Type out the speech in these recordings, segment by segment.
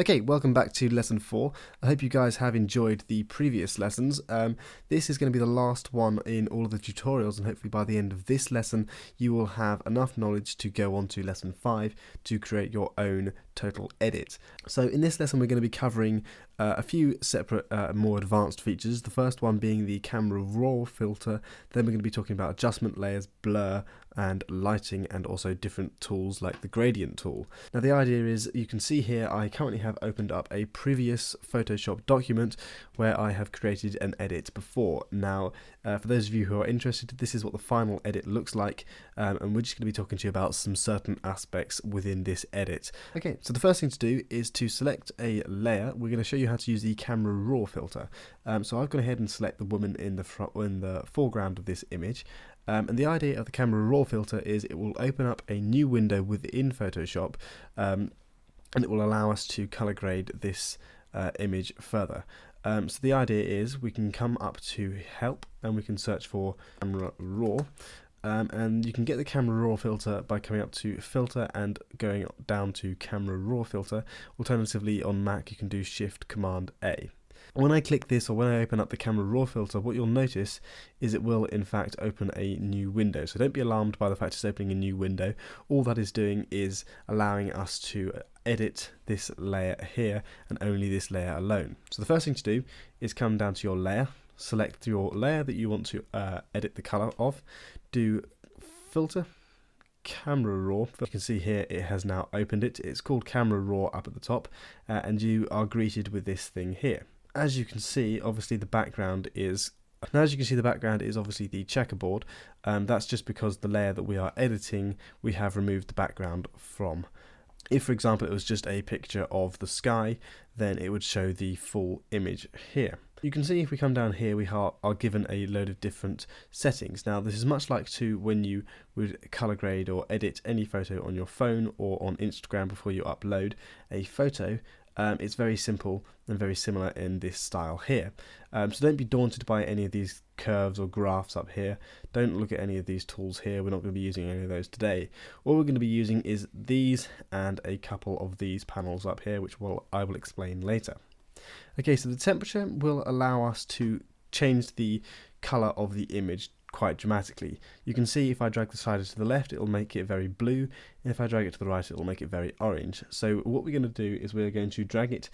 Okay, welcome back to lesson 4. I hope you guys have enjoyed the previous lessons. This is going to be the last one in all of the tutorials, and hopefully by the end of this lesson you will have enough knowledge to go on to lesson 5 to create your own total edit. So in this lesson we're going to be covering a few separate more advanced features, the first one being the camera raw filter. Then we're going to be talking about adjustment layers, blur and lighting, and also different tools like the gradient tool. Now the idea is, you can see here I currently have opened up a previous Photoshop document where I have created an edit before. Now for those of you who are interested, this is what the final edit looks like, and we're just going to be talking to you about some certain aspects within this edit. Okay, so the first thing to do is to select a layer. We're going to show you how to use the camera raw filter. So I've gone ahead and select the woman in the foreground of this image. And the idea of the camera raw filter is it will open up a new window within Photoshop, and it will allow us to color grade this image further. So the idea is we can come up to help and we can search for camera raw, and you can get the camera raw filter by coming up to filter and going down to camera raw filter. Alternatively on Mac you can do Shift Command A. When I click this, or when I open up the camera raw filter, what you'll notice is it will in fact open a new window. So don't be alarmed by the fact it's opening a new window. All that is doing is allowing us to edit this layer here and only this layer alone. So the first thing to do is come down to your layer, select your layer that you want to edit the color of, do filter, camera raw. You can see here it has now opened it. It's called camera raw up at the top, and you are greeted with this thing here. As you can see, obviously the background is obviously the checkerboard. That's just because the layer that we are editing, we have removed the background from. If, for example, it was just a picture of the sky, then it would show the full image here. You can see if we come down here, we are given a load of different settings. Now this is much like to when you would color grade or edit any photo on your phone or on Instagram before you upload a photo. It's very simple and very similar in this style here. So don't be daunted by any of these curves or graphs up here. Don't look at any of these tools here. We're not going to be using any of those today. All we're going to be using is these and a couple of these panels up here, which I will explain later. Okay, so the temperature will allow us to change the color of the image quite dramatically. You can see if I drag the slider to the left, it will make it very blue, and if I drag it to the right, it will make it very orange. So what we're going to do is we're going to drag it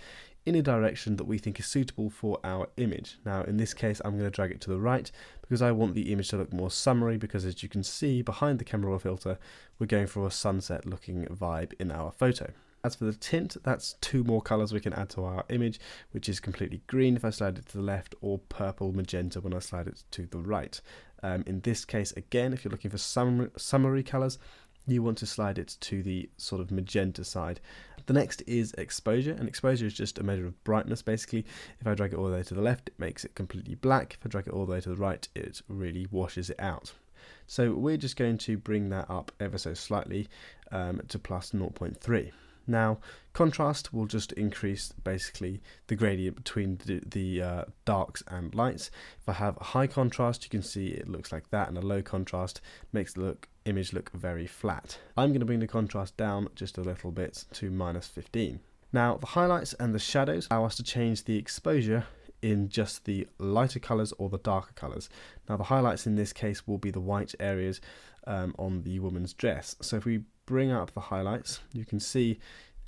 in a direction that we think is suitable for our image. Now in this case I'm going to drag it to the right because I want the image to look more summery, because as you can see behind the camera raw filter we're going for a sunset looking vibe in our photo. As for the tint, that's 2 more colours we can add to our image, which is completely green if I slide it to the left, or purple magenta when I slide it to the right. In this case, again, if you're looking for summery colours, you want to slide it to the sort of magenta side. The next is exposure, and exposure is just a measure of brightness basically. If I drag it all the way to the left, it makes it completely black. If I drag it all the way to the right, it really washes it out. So we're just going to bring that up ever so slightly to plus 0.3. Now contrast will just increase basically the gradient between the darks and lights. If I have a high contrast, you can see it looks like that, and a low contrast makes the image look very flat. I'm going to bring the contrast down just a little bit to -15. Now the highlights and the shadows allow us to change the exposure in just the lighter colours or the darker colours. Now the highlights in this case will be the white areas on the woman's dress. So if we bring up the highlights, you can see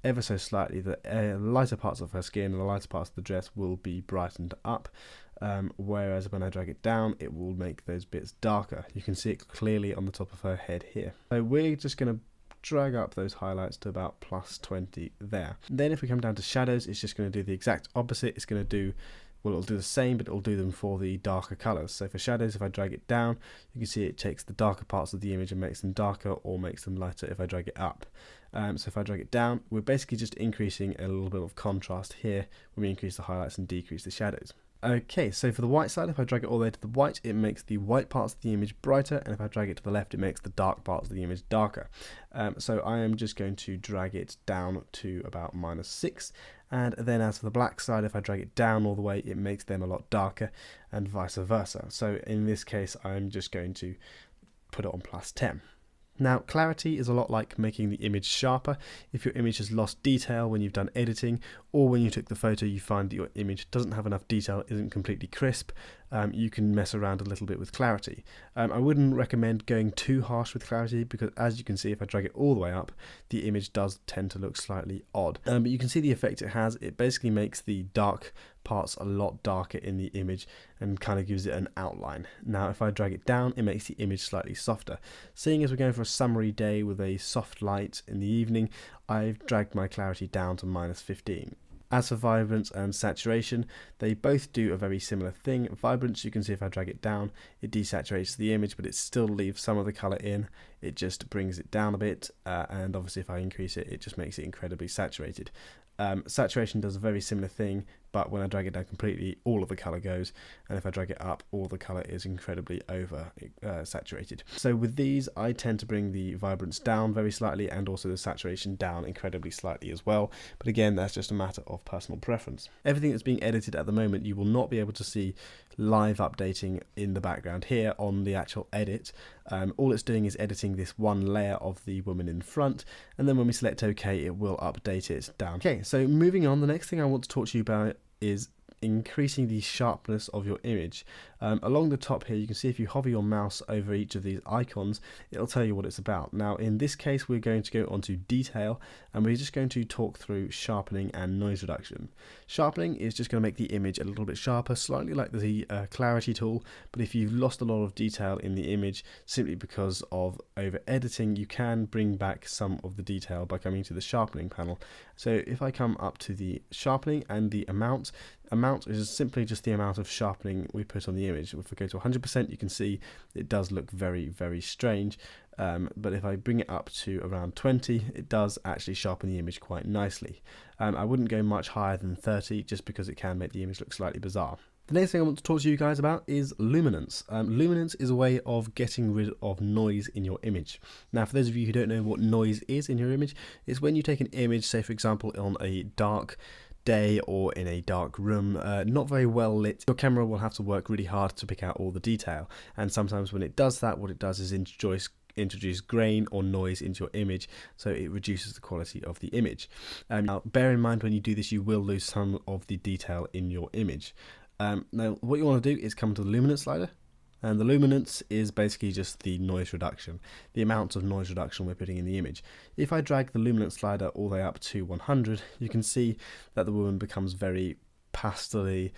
ever so slightly that lighter parts of her skin and the lighter parts of the dress will be brightened up, whereas when I drag it down it will make those bits darker. You can see it clearly on the top of her head here. So we're just going to drag up those highlights to about +20 there. Then if we come down to shadows, it's just going to do the exact opposite. It's going to do, well, it'll do the same, but it'll do them for the darker colours. So for shadows, if I drag it down, you can see it takes the darker parts of the image and makes them darker, or makes them lighter if I drag it up. So if I drag it down, we're basically just increasing a little bit of contrast here when we increase the highlights and decrease the shadows. Okay, so for the white side, if I drag it all the way to the white, it makes the white parts of the image brighter, and if I drag it to the left, it makes the dark parts of the image darker. So I am just going to drag it down to about -6, and then as for the black side, if I drag it down all the way, it makes them a lot darker, and vice versa. So in this case, I'm just going to put it on +10. Now, clarity is a lot like making the image sharper. If your image has lost detail when you've done editing, or when you took the photo you find that your image doesn't have enough detail, isn't completely crisp, you can mess around a little bit with clarity. I wouldn't recommend going too harsh with clarity, because as you can see, if I drag it all the way up, the image does tend to look slightly odd. But you can see the effect it has. It basically makes the dark parts a lot darker in the image and kind of gives it an outline. Now if I drag it down, it makes the image slightly softer. Seeing as we're going for a summery day with a soft light in the evening, I've dragged my clarity down to -15. As for vibrance and saturation, they both do a very similar thing. Vibrance, you can see if I drag it down, it desaturates the image, but it still leaves some of the color in. It just brings it down a bit, and obviously if I increase it, it just makes it incredibly saturated. Saturation does a very similar thing, but when I drag it down completely, all of the color goes, and if I drag it up, all the color is incredibly over saturated. So with these, I tend to bring the vibrance down very slightly, and also the saturation down incredibly slightly as well. But again, that's just a matter of personal preference. Everything that's being edited at the moment, you will not be able to see live updating in the background here on the actual edit. All it's doing is editing this one layer of the woman in front, and then when we select OK, it will update it down. Okay, so moving on, the next thing I want to talk to you about is increasing the sharpness of your image. Along the top here, you can see if you hover your mouse over each of these icons, it'll tell you what it's about. Now in this case, we're going to go onto detail, and we're just going to talk through sharpening and noise reduction. Sharpening is just going to make the image a little bit sharper, slightly like the clarity tool, but if you've lost a lot of detail in the image simply because of over editing, you can bring back some of the detail by coming to the sharpening panel. So if I come up to the sharpening and the amount is simply just the amount of sharpening we put on the image. If I go to 100%, you can see it does look very, very strange. But if I bring it up to around 20, it does actually sharpen the image quite nicely. I wouldn't go much higher than 30, just because it can make the image look slightly bizarre. The next thing I want to talk to you guys about is luminance. Luminance is a way of getting rid of noise in your image. Now, for those of you who don't know what noise is in your image, it's when you take an image, say for example on a dark day or in a dark room, not very well lit, your camera will have to work really hard to pick out all the detail, and sometimes when it does that, what it does is introduce grain or noise into your image, so it reduces the quality of the image. Now bear in mind, when you do this, you will lose some of the detail in your image. Now what you want to do is come to the luminance slider, and the luminance is basically just the noise reduction, the amount of noise reduction we're putting in the image. If I drag the luminance slider all the way up to 100, you can see that the woman becomes very pastel-y,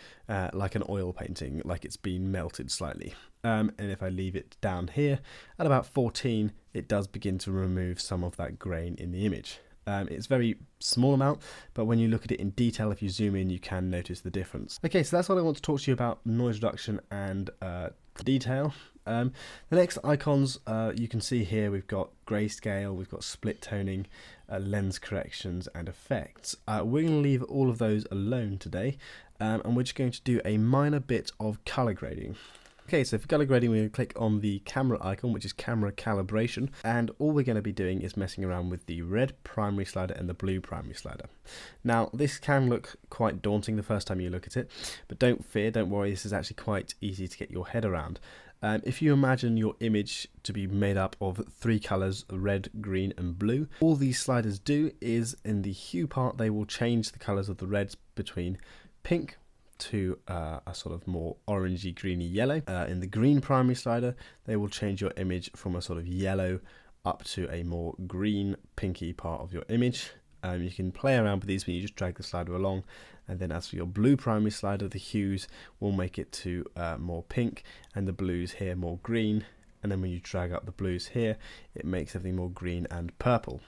like an oil painting, like it's been melted slightly. And if I leave it down here at about 14, it does begin to remove some of that grain in the image. It's a very small amount, but when you look at it in detail, if you zoom in, you can notice the difference. Okay, so that's what I want to talk to you about, noise reduction and detail. The next icons, you can see here we've got grayscale, we've got split toning, lens corrections and effects. We're going to leave all of those alone today, and we're just going to do a minor bit of color grading. Okay, so for color grading, we're going to click on the camera icon, which is camera calibration, and all we're going to be doing is messing around with the red primary slider and the blue primary slider. Now, this can look quite daunting the first time you look at it, but don't fear, don't worry, this is actually quite easy to get your head around. If you imagine your image to be made up of 3 colors, red, green and blue, all these sliders do is in the hue part, they will change the colors of the reds between pink to a sort of more orangey, greeny yellow. In the green primary slider, they will change your image from a sort of yellow up to a more green, pinky part of your image. You can play around with these when you just drag the slider along. And then as for your blue primary slider, the hues will make it to more pink, and the blues here more green. And then when you drag up the blues here, it makes everything more green and purple.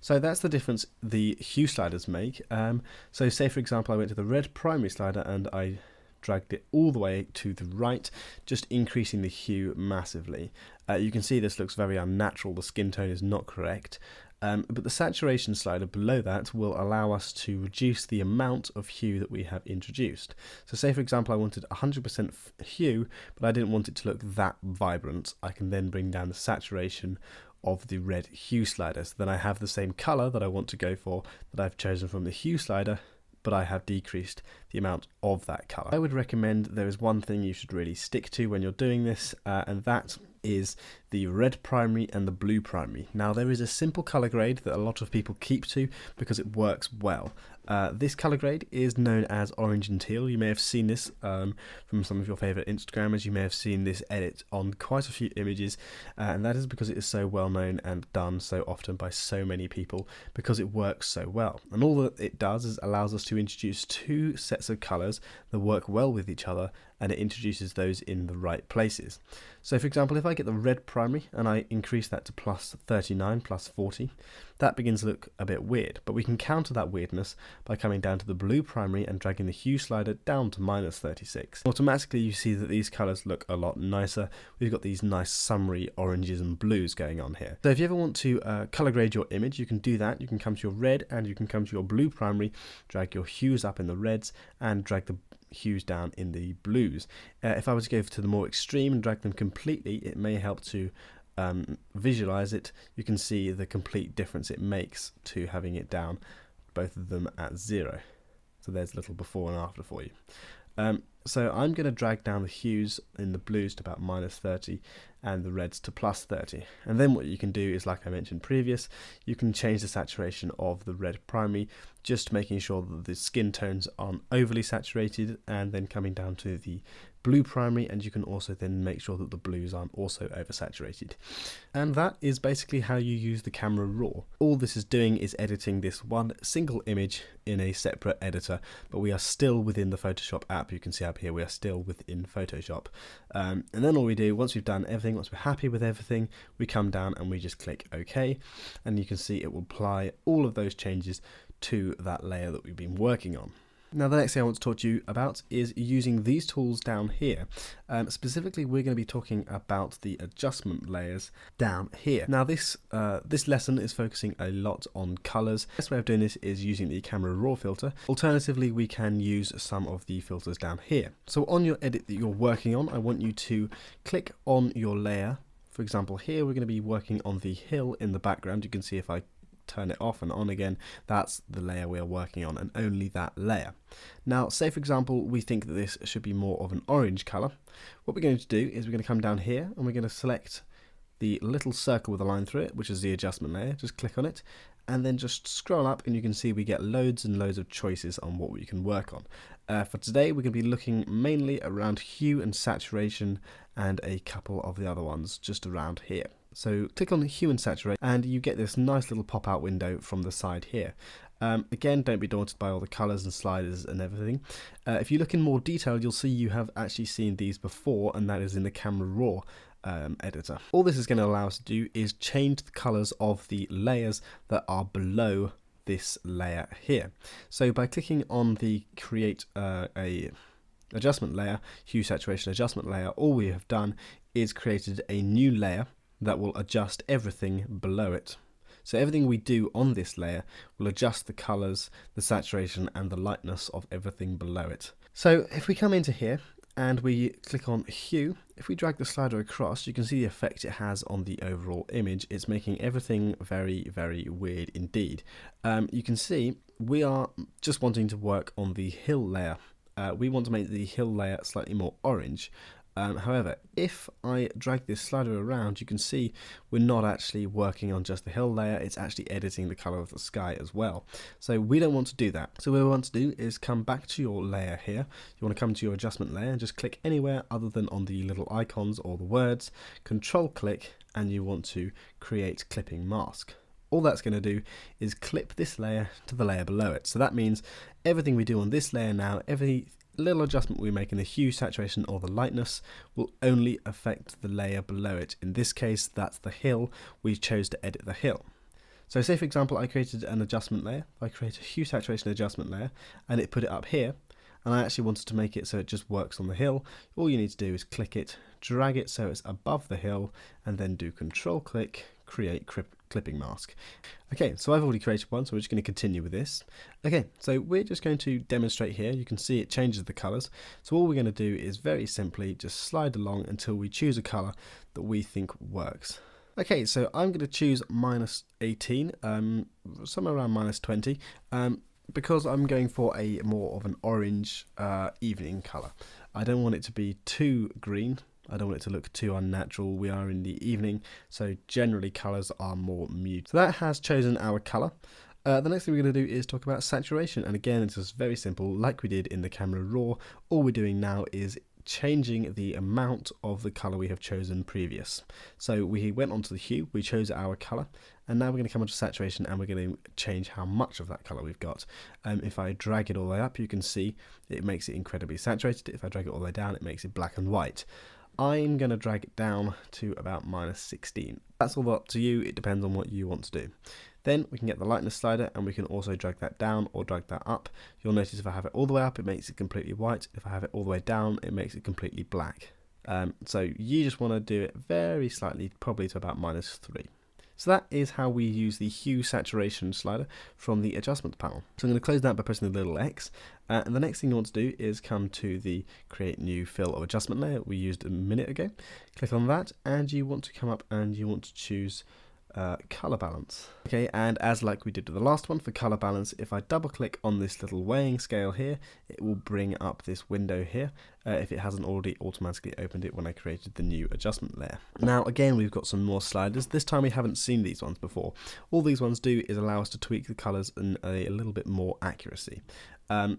So that's the difference the hue sliders make. So say for example I went to the red primary slider and I dragged it all the way to the right, just increasing the hue massively. You can see this looks very unnatural, the skin tone is not correct. But the saturation slider below that will allow us to reduce the amount of hue that we have introduced. So say for example I wanted 100% hue, but I didn't want it to look that vibrant. I can then bring down the saturation of the red hue slider, so then I have the same color that I want to go for that I've chosen from the hue slider, but I have decreased the amount of that color. I would recommend there is one thing you should really stick to when you're doing this, and that is the red primary and the blue primary. Now there is a simple colour grade that a lot of people keep to because it works well. This colour grade is known as orange and teal. You may have seen this from some of your favourite Instagrammers. You may have seen this edit on quite a few images, and that is because it is so well known and done so often by so many people because it works so well. And all that it does is allows us to introduce two sets of colours that work well with each other, and it introduces those in the right places. So for example, if I get the red primary and I increase that to plus 39, plus 40, that begins to look a bit weird, but we can counter that weirdness by coming down to the blue primary and dragging the hue slider down to minus 36. Automatically you see that these colours look a lot nicer. We've got these nice summery oranges and blues going on here. So if you ever want to colour grade your image, you can do that. You can come to your red and you can come to your blue primary, drag your hues up in the reds and drag the hues down in the blues. If I was to go to the more extreme and drag them completely, it may help to visualize it. You can see the complete difference it makes to having it down, both of them at 0. So there's a little before and after for you. So I'm going to drag down the hues in the blues to about minus 30 and the reds to plus 30. And then what you can do is, like I mentioned previous, you can change the saturation of the red primary, just making sure that the skin tones aren't overly saturated, and then coming down to the blue primary, and you can also then make sure that the blues aren't also oversaturated. And that is basically how you use the camera raw. All this is doing is editing this one single image in a separate editor, but we are still within the Photoshop app. You can see up here we are still within Photoshop. And then all we do, once we've done everything, once we're happy with everything, we come down and we just click OK, and you can see it will apply all of those changes to that layer that we've been working on. Now the next thing I want to talk to you about is using these tools down here. Specifically, we're going to be talking about the adjustment layers down here. Now this lesson is focusing a lot on colours. The best way of doing this is using the camera raw filter. Alternatively, we can use some of the filters down here. So on your edit that you're working on, I want you to click on your layer. For example, here we're going to be working on the hill in the background. You can see if I turn it off and on again, that's the layer we are working on, and only that layer. Now say for example we think that this should be more of an orange colour. What we're going to do is we're going to come down here and we're going to select the little circle with a line through it, which is the adjustment layer. Just click on it and then just scroll up, and you can see we get loads and loads of choices on what we can work on. For today we're going to be looking mainly around hue and saturation and a couple of the other ones just around here. So click on hue and saturation and you get this nice little pop out window from the side here. Again, don't be daunted by all the colours and sliders and everything. If you look in more detail, you'll see you have actually seen these before, and that is in the camera raw editor. All this is going to allow us to do is change the colours of the layers that are below this layer here. So by clicking on the create a adjustment layer, hue saturation adjustment layer, all we have done is created a new layer that will adjust everything below it. So everything we do on this layer will adjust the colours, the saturation and the lightness of everything below it. So if we come into here and we click on hue, if we drag the slider across, you can see the effect it has on the overall image. It's making everything very, very weird indeed. You can see we are just wanting to work on the hill layer. We want to make the hill layer slightly more orange. However, if I drag this slider around, you can see we're not actually working on just the hill layer, it's actually editing the colour of the sky as well. So we don't want to do that. So what we want to do is come back to your layer here. You want to come to your adjustment layer and just click anywhere other than on the little icons or the words, control click, and you want to create clipping mask. All that's going to do is clip this layer to the layer below it. So that means everything we do on this layer now, every little adjustment we make in the hue, saturation or the lightness will only affect the layer below it. In this case, that's the hill. We chose to edit the hill. So say for example I created an adjustment layer. I create a hue saturation adjustment layer and it put it up here, and I actually wanted to make it so it just works on the hill. All you need to do is click it, drag it so it's above the hill, and then do control click, create clipping mask. Okay, so I've already created one, so we're just going to continue with this. Okay, so we're just going to demonstrate here. You can see it changes the colours. So all we're going to do is very simply just slide along until we choose a colour that we think works. Okay, so I'm going to choose minus 18, somewhere around minus 20, because I'm going for a more of an orange evening colour. I don't want it to be too green. I don't want it to look too unnatural. We are in the evening, so generally colours are more muted. So that has chosen our colour. The next thing we're going to do is talk about saturation, and again it's just very simple, like we did in the camera raw. All we're doing now is changing the amount of the colour we have chosen previous. So we went onto the hue, we chose our colour, and now we're going to come onto saturation and we're going to change how much of that colour we've got. If I drag it all the way up, you can see it makes it incredibly saturated. If I drag it all the way down, it makes it black and white. I'm going to drag it down to about -16. That's all up to you, it depends on what you want to do. Then we can get the lightness slider and we can also drag that down or drag that up. You'll notice if I have it all the way up, it makes it completely white. If I have it all the way down, it makes it completely black. So you just want to do it very slightly, probably to about -3. So that is how we use the hue saturation slider from the adjustments panel. So I'm going to close that by pressing the little X. And the next thing you want to do is come to the create new fill or adjustment layer we used a minute ago. Click on that and you want to come up and you want to choose color balance. Okay, and as like we did with the last one for color balance, if I double click on this little weighing scale here, it will bring up this window here if it hasn't already automatically opened it when I created the new adjustment layer. Now again, we've got some more sliders. This time we haven't seen these ones before. All these ones do is allow us to tweak the colors in a little bit more accuracy.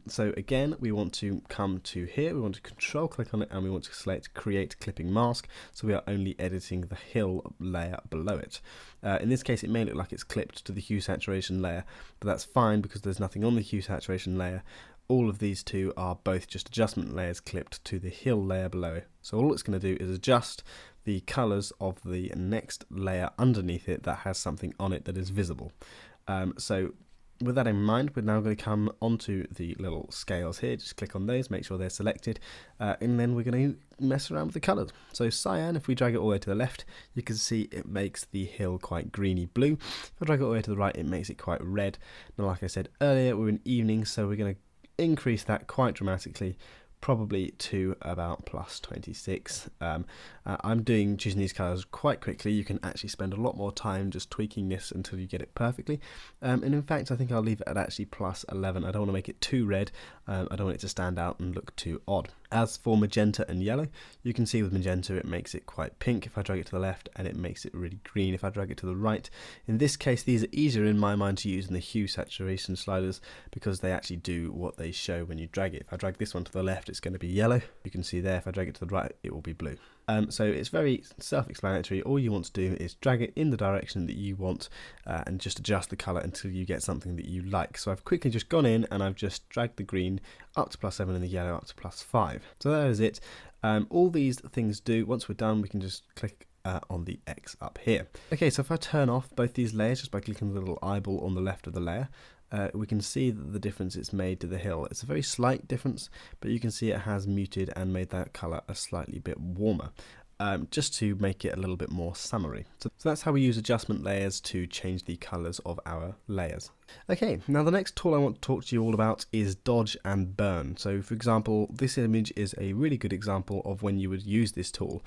So again, we want to come to here, we want to control click on it and we want to select create clipping mask, so we are only editing the hill layer below it. In this case it may look like it's clipped to the hue saturation layer, but that's fine because there's nothing on the hue saturation layer. All of these two are both just adjustment layers clipped to the hill layer below. So all it's going to do is adjust the colours of the next layer underneath it that has something on it that is visible. So with that in mind, we're now going to come onto the little scales here, just click on those, make sure they're selected, and then we're going to mess around with the colours. So cyan, if we drag it all the way to the left, you can see it makes the hill quite greeny blue. If I drag it all the way to the right, it makes it quite red. Now like I said earlier, we're in evening, so we're going to increase that quite dramatically, probably to about +26. I'm choosing these colours quite quickly. You can actually spend a lot more time just tweaking this until you get it perfectly. And in fact, I think I'll leave it at actually +11. I don't want to make it too red. I don't want it to stand out and look too odd. As for magenta and yellow, you can see with magenta it makes it quite pink if I drag it to the left, and it makes it really green if I drag it to the right. In this case, these are easier in my mind to use in the hue saturation sliders because they actually do what they show when you drag it. If I drag this one to the left, it's going to be yellow. You can see there, if I drag it to the right, it will be blue. So it's very self-explanatory. All you want to do is drag it in the direction that you want and just adjust the colour until you get something that you like. So I've quickly just gone in and I've just dragged the green up to +7 and the yellow up to +5. So that is it. All these things do, once we're done, we can just click on the X up here. Okay, so if I turn off both these layers just by clicking the little eyeball on the left of the layer, we can see that the difference it's made to the hill. It's a very slight difference, but you can see it has muted and made that colour a slightly bit warmer, just to make it a little bit more summery. So that's how we use adjustment layers to change the colours of our layers. Okay, now the next tool I want to talk to you all about is dodge and burn. So for example, this image is a really good example of when you would use this tool.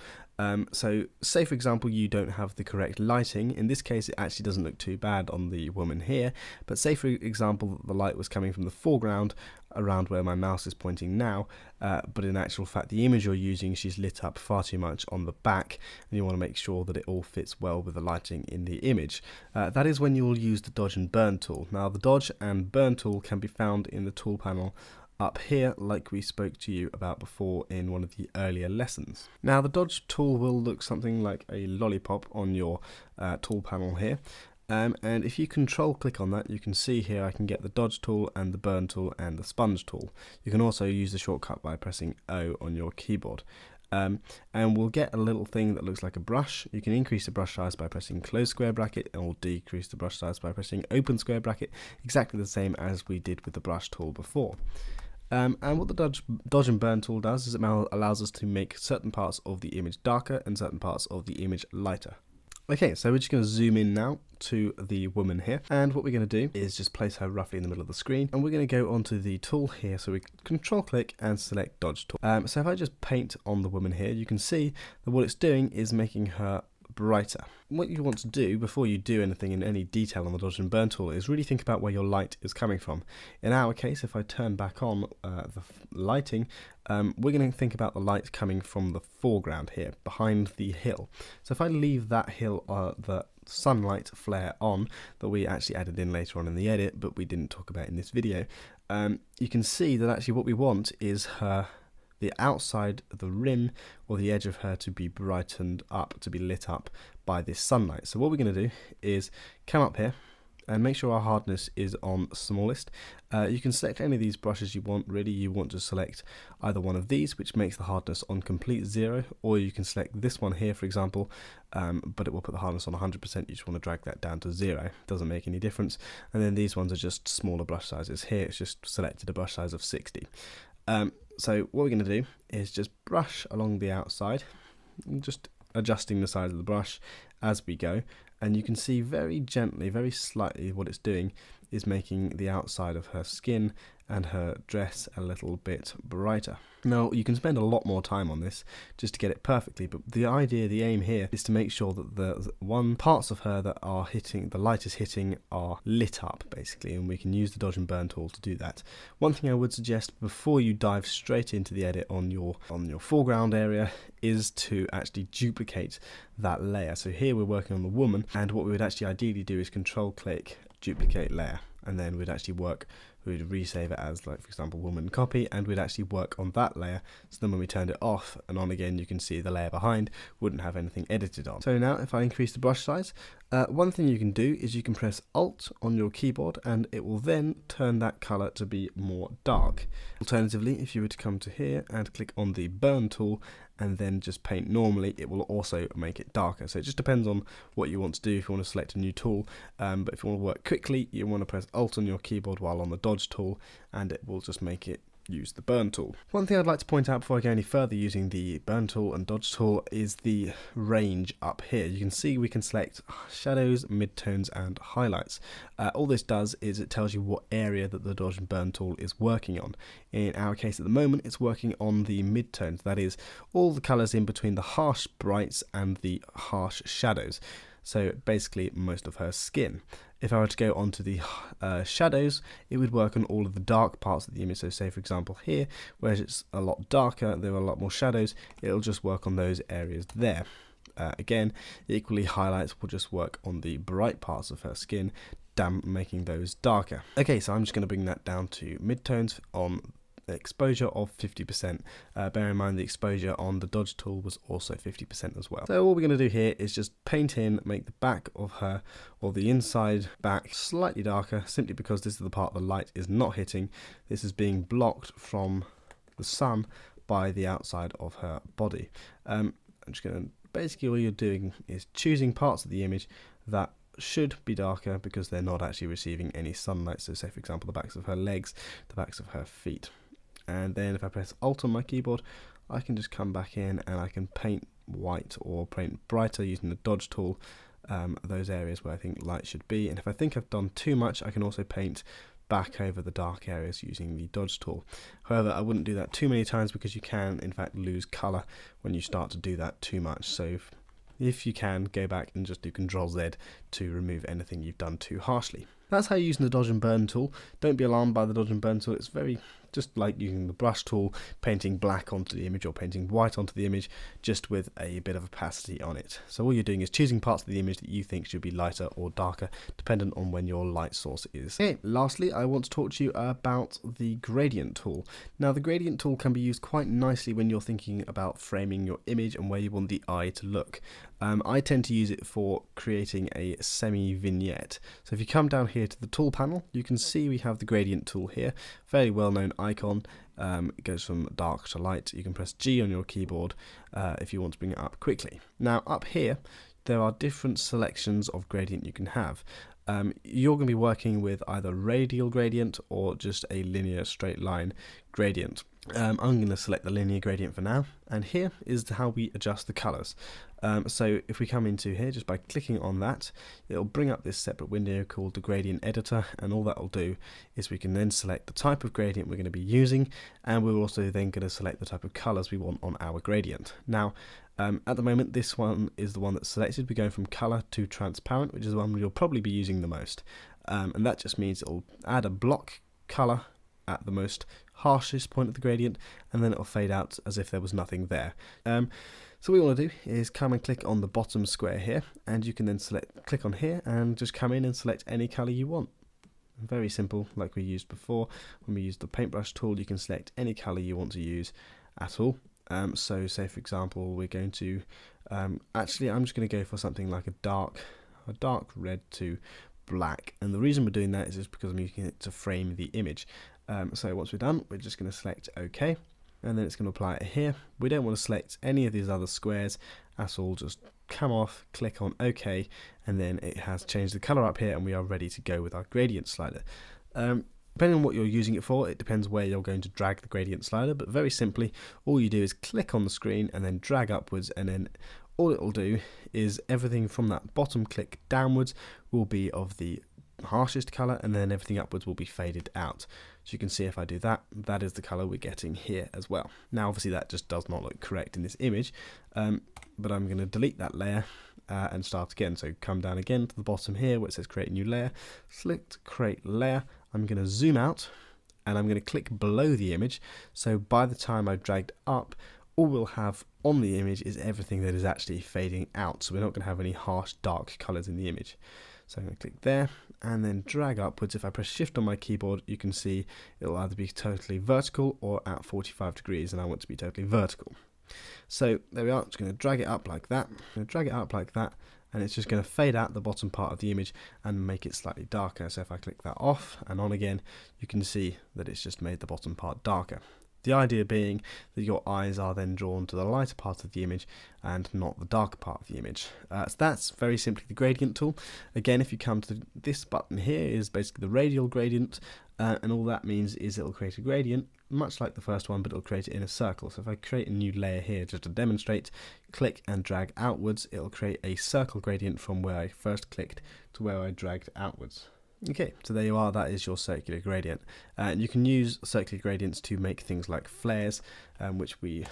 So say for example you don't have the correct lighting. In this case it actually doesn't look too bad on the woman here, but say for example the light was coming from the foreground around where my mouse is pointing now, but in actual fact the image you're using, she's lit up far too much on the back, and you want to make sure that it all fits well with the lighting in the image. That is when you'll use the dodge and burn tool. Now the dodge and burn tool can be found in the tool panel up here, like we spoke to you about before in one of the earlier lessons. Now the dodge tool will look something like a lollipop on your tool panel here. And if you control click on that, you can see here I can get the dodge tool and the burn tool and the sponge tool. You can also use the shortcut by pressing O on your keyboard. And we'll get a little thing that looks like a brush. You can increase the brush size by pressing close square bracket, and we'll decrease the brush size by pressing open square bracket, exactly the same as we did with the brush tool before. And what the dodge and burn tool does is it allows us to make certain parts of the image darker and certain parts of the image lighter. Okay, so we're just going to zoom in now to the woman here, and what we're going to do is just place her roughly in the middle of the screen, and we're going to go onto the tool here, so we control click and select dodge tool. So if I just paint on the woman here, you can see that what it's doing is making her brighter. What you want to do before you do anything in any detail on the dodge and burn tool is really think about where your light is coming from. In our case, if I turn back on the lighting, we're going to think about the light coming from the foreground here, behind the hill. So if I leave that hill, the sunlight flare on, that we actually added in later on in the edit, but we didn't talk about in this video, you can see that actually what we want is the outside of the rim or the edge of her to be brightened up, to be lit up by this sunlight. So what we're going to do is come up here and make sure our hardness is on smallest. You can select any of these brushes you want. Really, you want to select either one of these, which makes the hardness on complete 0, or you can select this one here, for example, but it will put the hardness on 100%. You just want to drag that down to 0. Doesn't make any difference. And then these ones are just smaller brush sizes. Here it's just selected a brush size of 60. So what we're going to do is just brush along the outside, just adjusting the size of the brush as we go, and you can see very gently, very slightly, what it's doing is making the outside of her skin and her dress a little bit brighter. Now, you can spend a lot more time on this just to get it perfectly, but the idea, the aim here is to make sure that the parts of her that are hitting, the light is hitting, are lit up, basically, and we can use the dodge and burn tool to do that. One thing I would suggest before you dive straight into the edit on your foreground area is to actually duplicate that layer. So here we're working on the woman, and what we would actually ideally do is control-click, duplicate layer, and then we'd actually we'd resave it as, like, for example, woman copy, and we'd actually work on that layer. So then when we turned it off and on again, you can see the layer behind wouldn't have anything edited on. So now if I increase the brush size, one thing you can do is you can press Alt on your keyboard and it will then turn that color to be more dark. Alternatively, if you were to come to here and click on the burn tool and then just paint normally, it will also make it darker. So it just depends on what you want to do. If you want to select a new tool, but if you want to work quickly, you want to press Alt on your keyboard while on the dodge tool, and it will just make it use the burn tool. One thing I'd like to point out before I go any further using the burn tool and dodge tool is the range up here. You can see we can select shadows, midtones and highlights. All this does is it tells you what area that the dodge and burn tool is working on. In our case at the moment, it's working on the midtones, that is all the colours in between the harsh brights and the harsh shadows. So basically most of her skin. If I were to go onto the shadows, it would work on all of the dark parts of the image. So say for example here, where it's a lot darker, there are a lot more shadows, it'll just work on those areas there. Again, equally highlights will just work on the bright parts of her skin, making those darker. Okay, so I'm just going to bring that down to midtones on exposure of 50%. Bear in mind the exposure on the dodge tool was also 50% as well. So all we're going to do here is just paint in, make the back of her, or the inside back, slightly darker, simply because this is the part the light is not hitting. This is being blocked from the sun by the outside of her body. I'm just going to, basically all you're doing is choosing parts of the image that should be darker because they're not actually receiving any sunlight. So say for example the backs of her legs, the backs of her feet. And then if I press Alt on my keyboard, I can just come back in and I can paint white or paint brighter using the dodge tool, those areas where I think light should be. And if I think I've done too much, I can also paint back over the dark areas using the dodge tool. However, I wouldn't do that too many times because you can in fact lose color when you start to do that too much. So if you can, go back and just do Ctrl Z to remove anything you've done too harshly. That's how you're using the dodge and burn tool. Don't be alarmed by the dodge and burn tool. It's very just like using the brush tool, painting black onto the image or painting white onto the image, just with a bit of opacity on it. So all you're doing is choosing parts of the image that you think should be lighter or darker, dependent on when your light source is. Okay, lastly, I want to talk to you about the gradient tool. Now, the gradient tool can be used quite nicely when you're thinking about framing your image and where you want the eye to look. I tend to use it for creating a semi-vignette. So if you come down here to the tool panel, you can see we have the gradient tool here, fairly well-known icon. It goes from dark to light. You can press G on your keyboard if you want to bring it up quickly. Now up here, there are different selections of gradient you can have. You're going to be working with either radial gradient or just a linear straight line gradient. I'm going to select the linear gradient for now, and here is how we adjust the colors. So if we come into here, just by clicking on that, it'll bring up this separate window called the gradient editor, and all that will do is we can then select the type of gradient we're going to be using, and we're also then going to select the type of colors we want on our gradient. Now, At the moment, this one is the one that's selected. We're going from color to transparent, which is the one you'll probably be using the most. And that just means it'll add a block color at the most harshest point of the gradient, and then it'll fade out as if there was nothing there. So what we want to do is come and click on the bottom square here, and you can then click on here and just come in and select any color you want. Very simple, like we used before. When we used the paintbrush tool, you can select any color you want to use at all. So say for example, we're going to, actually I'm just going to go for something like a dark red to black, and the reason we're doing that is just because I'm using it to frame the image. So once we're done, we're just going to select OK, and then it's going to apply it here. We don't want to select any of these other squares at all, just come off, click on OK, and then it has changed the color up here, and we are ready to go with our gradient slider. Depending on what you're using it for, it depends where you're going to drag the gradient slider, but very simply, all you do is click on the screen and then drag upwards, and then all it will do is everything from that bottom click downwards will be of the harshest color, and then everything upwards will be faded out. So you can see if I do that, that is the color we're getting here as well. Now obviously that just does not look correct in this image, but I'm going to delete that layer and start again. So come down again to the bottom here where it says create new layer, select create layer. I'm going to zoom out and I'm going to click below the image, so by the time I've dragged up, all we'll have on the image is everything that is actually fading out, so we're not going to have any harsh dark colors in the image. So I'm going to click there and then drag upwards. If I press shift on my keyboard, you can see it'll either be totally vertical or at 45 degrees, and I want to be totally vertical. So there we are. I'm just going to drag it up like that. I'm going to drag it up like that, and it's just going to fade out the bottom part of the image and make it slightly darker. So if I click that off and on again, you can see that it's just made the bottom part darker. The idea being that your eyes are then drawn to the lighter part of the image and not the darker part of the image. So that's very simply the gradient tool. Again, if you come to this button here, is basically the radial gradient, and all that means is it'll create a gradient, much like the first one, but it'll create it in a circle. So if I create a new layer here just to demonstrate, click and drag outwards, it'll create a circle gradient from where I first clicked to where I dragged outwards. Okay, so there you are, that is your circular gradient. And you can use circular gradients to make things like flares, which we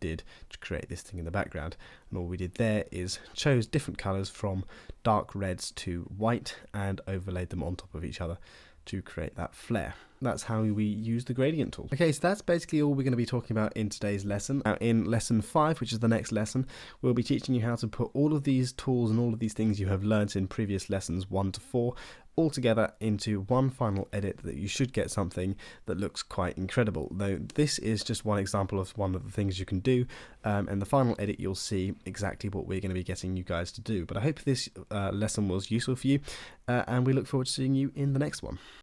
did to create this thing in the background. And all we did there is chose different colours from dark reds to white and overlaid them on top of each other to create that flare. That's how we use the gradient tool. Okay, so that's basically all we're going to be talking about in today's lesson. Now, in lesson 5, which is the next lesson, we'll be teaching you how to put all of these tools and all of these things you have learnt in previous lessons 1 to 4 all together into one final edit that you should get something that looks quite incredible. Though this is just one example of one of the things you can do, and the final edit you'll see exactly what we're going to be getting you guys to do. But I hope this lesson was useful for you, and we look forward to seeing you in the next one.